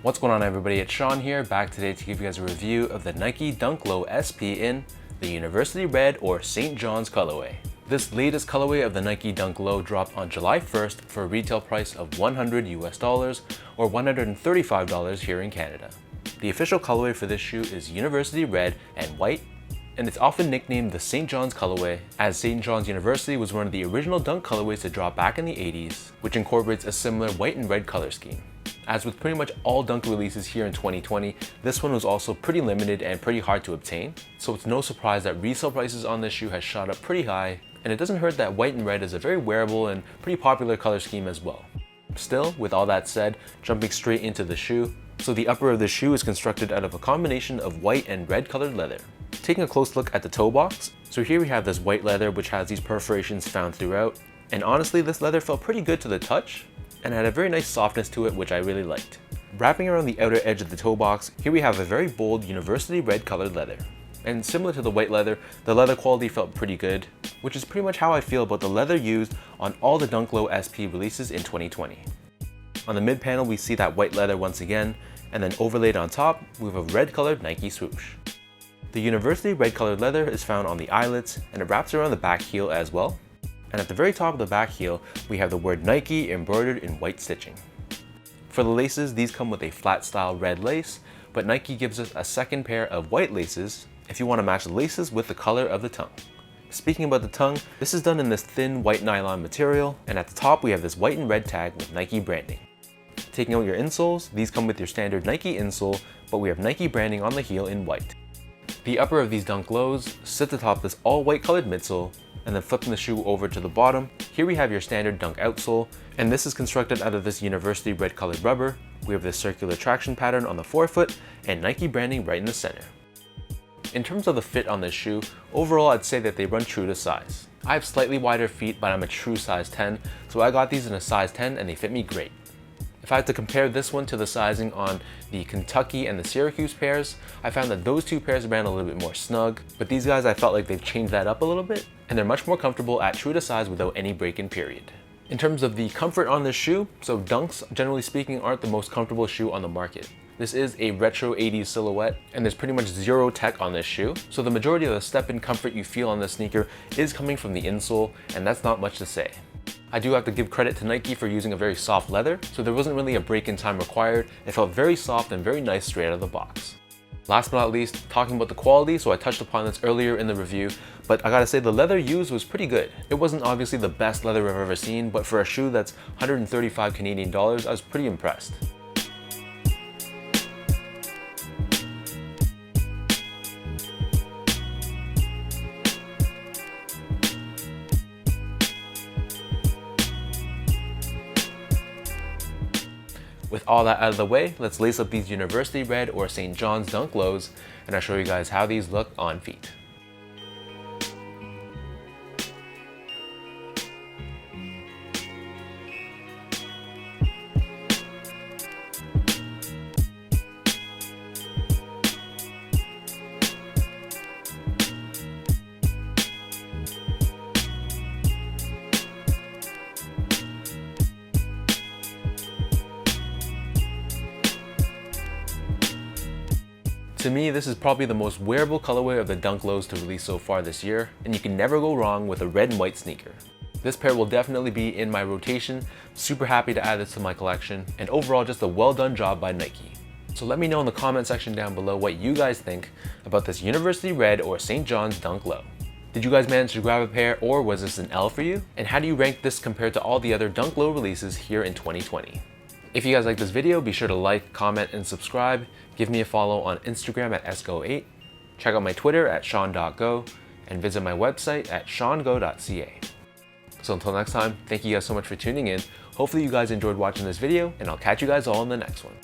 What's going on, everybody? It's Sean here, back today to give you guys a review of the Nike Dunk Low SP in the University Red or St. John's colorway. This latest colorway of the Nike Dunk Low dropped on July 1st for a retail price of $100 US or $135 here in Canada. The official colorway for this shoe is University Red and White, and it's often nicknamed the St. John's colorway, as St. John's University was one of the original dunk colorways to drop back in the 80s, which incorporates a similar white and red color scheme. As with pretty much all dunk releases here in 2020, this one was also pretty limited and pretty hard to obtain, so it's no surprise that resale prices on this shoe has shot up pretty high, and it doesn't hurt that white and red is a very wearable and pretty popular color scheme as well. Still, with all that said, jumping straight into the shoe, so the upper of the shoe is constructed out of a combination of white and red colored leather. Taking a close look at the toe box, so here we have this white leather which has these perforations found throughout, and honestly this leather felt pretty good to the touch, and had a very nice softness to it which I really liked. Wrapping around the outer edge of the toe box, here we have a very bold University Red colored leather. And similar to the white leather, the leather quality felt pretty good, which is pretty much how I feel about the leather used on all the Dunk Low SP releases in 2020. On the mid panel we see that white leather once again, and then overlaid on top we have a red colored Nike swoosh. The University Red colored leather is found on the eyelets, and it wraps around the back heel as well. And at the very top of the back heel, we have the word Nike embroidered in white stitching. For the laces, these come with a flat style red lace, but Nike gives us a second pair of white laces if you want to match the laces with the color of the tongue. Speaking about the tongue, this is done in this thin white nylon material, and at the top we have this white and red tag with Nike branding. Taking out your insoles, these come with your standard Nike insole, but we have Nike branding on the heel in white. The upper of these Dunk Lows sits atop this all white colored midsole, and then flipping the shoe over to the bottom, here we have your standard Dunk outsole, and this is constructed out of this University Red colored rubber. We have this circular traction pattern on the forefoot and Nike branding right in the center. In terms of the fit on this shoe, overall I'd say that they run true to size. I have slightly wider feet, but I'm a true size 10, so I got these in a size 10 and they fit me great. If I had to compare this one to the sizing on the Kentucky and the Syracuse pairs, I found that those two pairs ran a little bit more snug, but these guys I felt like they've changed that up a little bit, and they're much more comfortable at true to size without any break-in period. In terms of the comfort on this shoe, so Dunks, generally speaking, aren't the most comfortable shoe on the market. This is a retro 80s silhouette, and there's pretty much zero tech on this shoe, so the majority of the step-in comfort you feel on this sneaker is coming from the insole, and that's not much to say. I do have to give credit to Nike for using a very soft leather, so there wasn't really a break-in time required. It felt very soft and very nice straight out of the box. Last but not least, talking about the quality, so I touched upon this earlier in the review, but I gotta say the leather used was pretty good. It wasn't obviously the best leather I've ever seen, but for a shoe that's 135 Canadian dollars, I was pretty impressed. With all that out of the way, let's lace up these University Red or St. John's Dunk Lows, and I'll show you guys how these look on feet. To me, this is probably the most wearable colorway of the Dunk Lows to release so far this year, and you can never go wrong with a red and white sneaker. This pair will definitely be in my rotation. Super happy to add this to my collection, and overall just a well done job by Nike. So let me know in the comment section down below what you guys think about this University Red or St. John's Dunk Low. Did you guys manage to grab a pair, or was this an L for you? And how do you rank this compared to all the other Dunk Low releases here in 2020? If you guys like this video, be sure to like, comment, and subscribe. Give me a follow on Instagram at sgo8. Check out my Twitter at sean.go, and visit my website at seango.ca. So until next time, thank you guys so much for tuning in. Hopefully you guys enjoyed watching this video, and I'll catch you guys all in the next one.